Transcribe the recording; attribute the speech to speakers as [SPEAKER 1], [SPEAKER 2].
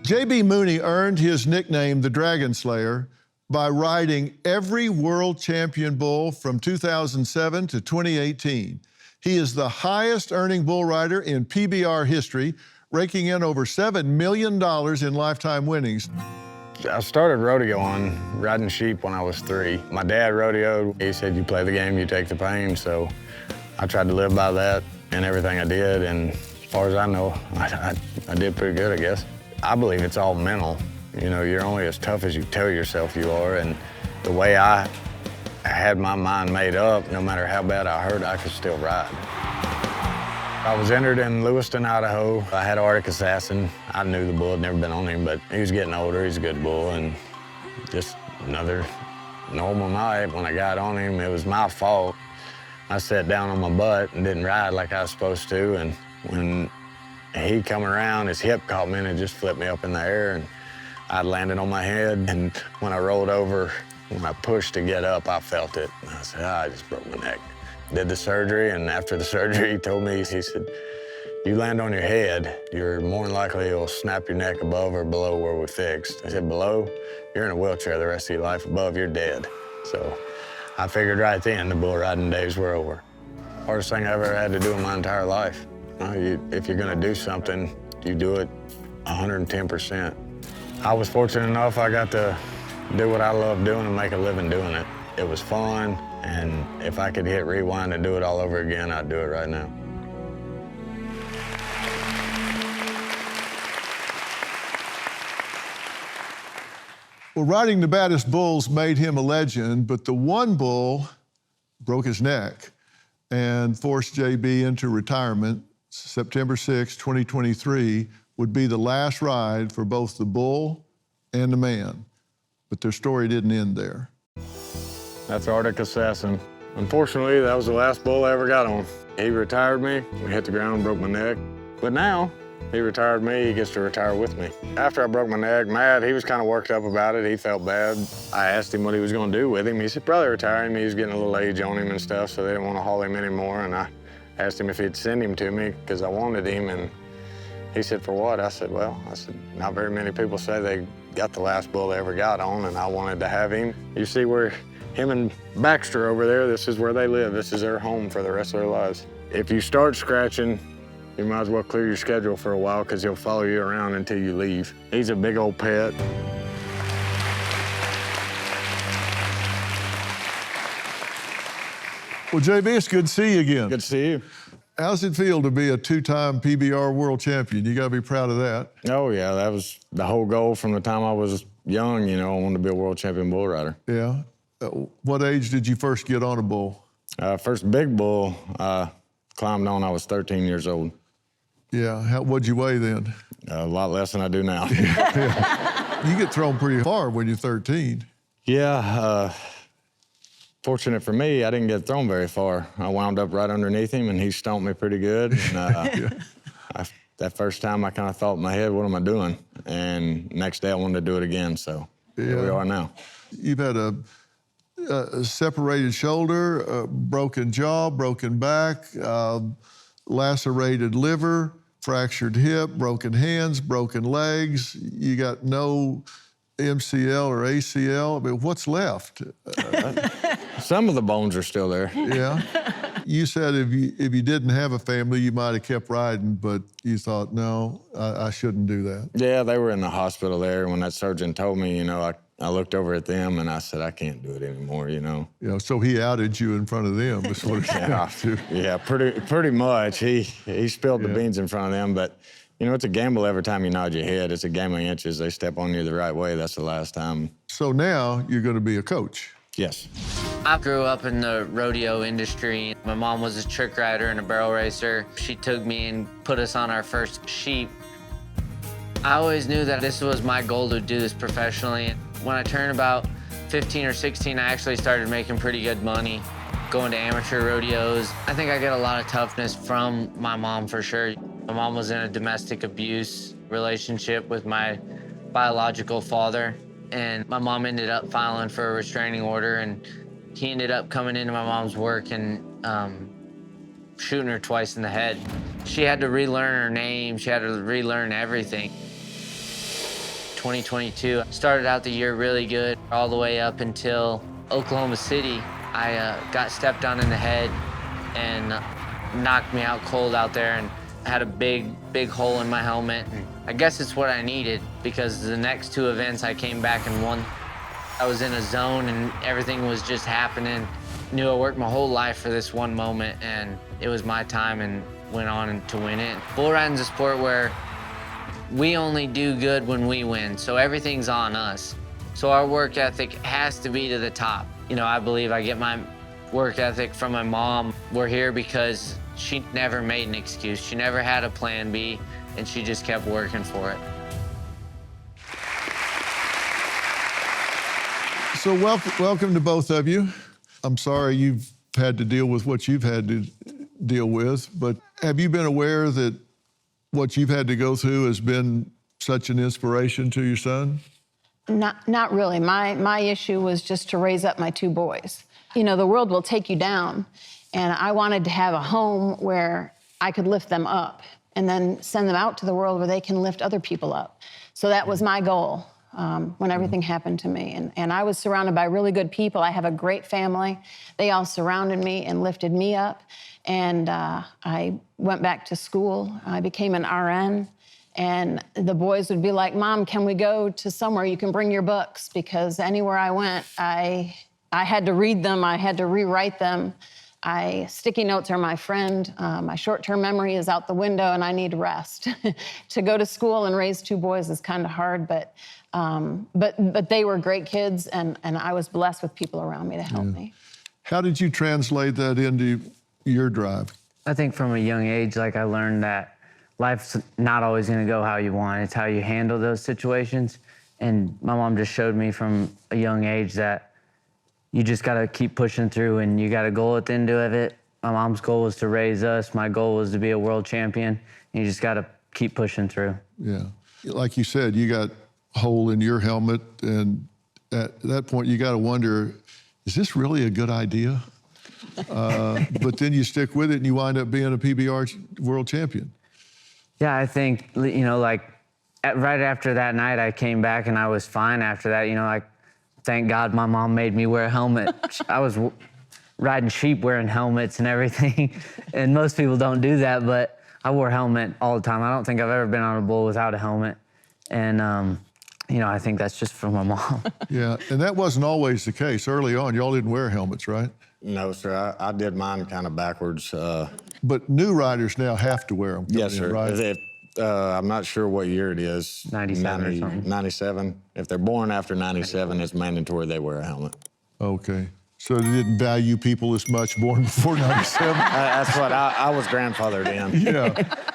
[SPEAKER 1] J.B. Mauney earned his nickname, the Dragon Slayer, by riding every world champion bull from 2007 to 2018. He is the highest earning bull rider in PBR history, raking in over $7 million in lifetime winnings.
[SPEAKER 2] I started rodeoing, riding sheep when I was 3. My dad rodeoed. He said, you play the game, you take the pain. So I tried to live by that in everything I did. And as far as I know, I did pretty good, I guess. I believe it's all mental. You know, you're only as tough as you tell yourself you are. And the way I had my mind made up, no matter how bad I hurt, I could still ride. I was entered in Lewiston, Idaho. I had Arctic Assassin. I knew the bull, had never been on him, but he was getting older. He's a good bull, and just another normal night. When I got on him, it was my fault. I sat down on my butt and didn't ride like I was supposed to, and when he come around, his hip caught me and it just flipped me up in the air, and I landed on my head, and when I rolled over, when I pushed to get up, I felt it. And I said, I just broke my neck. Did the surgery, and after the surgery, he told me, he said, you land on your head, you're more than likely you'll snap your neck above or below where we fixed. I said, below, you're in a wheelchair the rest of your life. Above, you're dead. So I figured right then the bull riding days were over. Hardest thing I ever had to do in my entire life. If you're gonna do something, you do it 110%. I was fortunate enough I got to do what I love doing and make a living doing it. It was fun, and if I could hit rewind and do it all over again, I'd do it right now.
[SPEAKER 1] Well, riding the baddest bulls made him a legend, but the one bull broke his neck and forced JB into retirement. September 6, 2023 would be the last ride for both the bull and the man. But their story didn't end there.
[SPEAKER 2] That's Arctic Assassin. Unfortunately, that was the last bull I ever got on. He retired me, we hit the ground, broke my neck. But now, he retired me, he gets to retire with me. After I broke my neck, Matt, he was kind of worked up about it. He felt bad. I asked him what he was gonna do with him. He said, probably retire him. He was getting a little age on him and stuff, so they didn't want to haul him anymore. And I asked him if he'd send him to me, because I wanted him, and he said, for what? I said, well, not very many people say they got the last bull they ever got on, and I wanted to have him. You see where him and Baxter over there, this is where they live. This is their home for the rest of their lives. If you start scratching, you might as well clear your schedule for a while, because he'll follow you around until you leave. He's a big old pet.
[SPEAKER 1] Well, JB, it's good to see you again.
[SPEAKER 2] Good to see you.
[SPEAKER 1] How's it feel to be a 2-time PBR world champion? You gotta be proud of that.
[SPEAKER 2] Oh yeah, that was the whole goal from the time I was young, you know, I wanted to be a world champion bull rider.
[SPEAKER 1] Yeah. What age did you first get on a bull?
[SPEAKER 2] First big bull I climbed on, I was 13 years old.
[SPEAKER 1] Yeah, what'd you weigh then?
[SPEAKER 2] A lot less than I do now.
[SPEAKER 1] Yeah. You get thrown pretty far when you're 13.
[SPEAKER 2] Yeah, fortunate for me, I didn't get thrown very far. I wound up right underneath him, and he stomped me pretty good. And, that first time, I kind of thought in my head, what am I doing? And next day, I wanted to do it again, so here we are now.
[SPEAKER 1] You've had a separated shoulder, a broken jaw, broken back, lacerated liver, fractured hip, broken hands, broken legs. You got no MCL or ACL. I mean, what's left?
[SPEAKER 2] Some of the bones are still there.
[SPEAKER 1] Yeah. You said if you didn't have a family, you might have kept riding, but you thought, no, I shouldn't do that.
[SPEAKER 2] Yeah, they were in the hospital there. When that surgeon told me, you know, I looked over at them and I said, I can't do it anymore, you know.
[SPEAKER 1] You know, so he outed you in front of them, is what it sounds to.
[SPEAKER 2] Yeah, pretty much. He spilled the beans in front of them, but you know, it's a gamble every time you nod your head. It's a game of inches. They step on you the right way, that's the last time.
[SPEAKER 1] So now you're gonna be a coach.
[SPEAKER 2] Yes.
[SPEAKER 3] I grew up in the rodeo industry. My mom was a trick rider and a barrel racer. She took me and put us on our first sheep. I always knew that this was my goal to do this professionally. When I turned about 15 or 16, I actually started making pretty good money, going to amateur rodeos. I think I get a lot of toughness from my mom for sure. My mom was in a domestic abuse relationship with my biological father, and my mom ended up filing for a restraining order, and he ended up coming into my mom's work and shooting her twice in the head. She had to relearn her name. She had to relearn everything. 2022. Started out the year really good, all the way up until Oklahoma City. I got stepped on in the head and knocked me out cold out there, and had a big hole in my helmet. And I guess it's what I needed, because the next two events I came back and won. I was in a zone and everything was just happening. Knew I worked my whole life for this one moment, and it was my time, and went on to win it. Bull riding's a sport where we only do good when we win, so everything's on us. So our work ethic has to be to the top. You know, I believe I get my work ethic from my mom. We're here because she never made an excuse. She never had a plan B, and she just kept working for it.
[SPEAKER 1] So welcome to both of you. I'm sorry you've had to deal with what you've had to deal with, but have you been aware that what you've had to go through has been such an inspiration to your son?
[SPEAKER 4] Not really. My issue was just to raise up my two boys. You know, the world will take you down, and I wanted to have a home where I could lift them up and then send them out to the world where they can lift other people up. So that was my goal when everything happened to me. And I was surrounded by really good people. I have a great family. They all surrounded me and lifted me up. And I went back to school. I became an RN. And the boys would be like, Mom, can we go to somewhere you can bring your books? Because anywhere I went, I had to read them. I had to rewrite them. Sticky notes are my friend. My short-term memory is out the window, and I need rest. To go to school and raise two boys is kind of hard, but they were great kids, and I was blessed with people around me to help me.
[SPEAKER 1] How did you translate that into your drive?
[SPEAKER 5] I think from a young age, like I learned that life's not always gonna go how you want. It's how you handle those situations. And my mom just showed me from a young age that you just gotta keep pushing through, and you got a goal at the end of it. My mom's goal was to raise us. My goal was to be a world champion. And you just gotta keep pushing through.
[SPEAKER 1] Yeah. Like you said, you got a hole in your helmet, and at that point you gotta wonder, is this really a good idea? But then you stick with it and you wind up being a PBR world champion.
[SPEAKER 5] Yeah, I think, you know, like right after that night, I came back and I was fine after that. You know, like, thank God my mom made me wear a helmet. I was riding sheep wearing helmets and everything. And most people don't do that, but I wore a helmet all the time. I don't think I've ever been on a bull without a helmet. And, you know, I think that's just from my mom.
[SPEAKER 1] Yeah, and that wasn't always the case. Early on, y'all didn't wear helmets, right?
[SPEAKER 2] No, sir. I did mine kind of backwards.
[SPEAKER 1] But new riders now have to wear them.
[SPEAKER 2] Yes,
[SPEAKER 1] in,
[SPEAKER 2] sir.
[SPEAKER 1] right?
[SPEAKER 5] I'm not sure what year it is.
[SPEAKER 2] 97 or something. 97. If they're born after 97, it's mandatory they wear a helmet.
[SPEAKER 1] Okay. So they didn't value people as much born before 97?
[SPEAKER 2] That's what I was grandfathered in.
[SPEAKER 1] Yeah.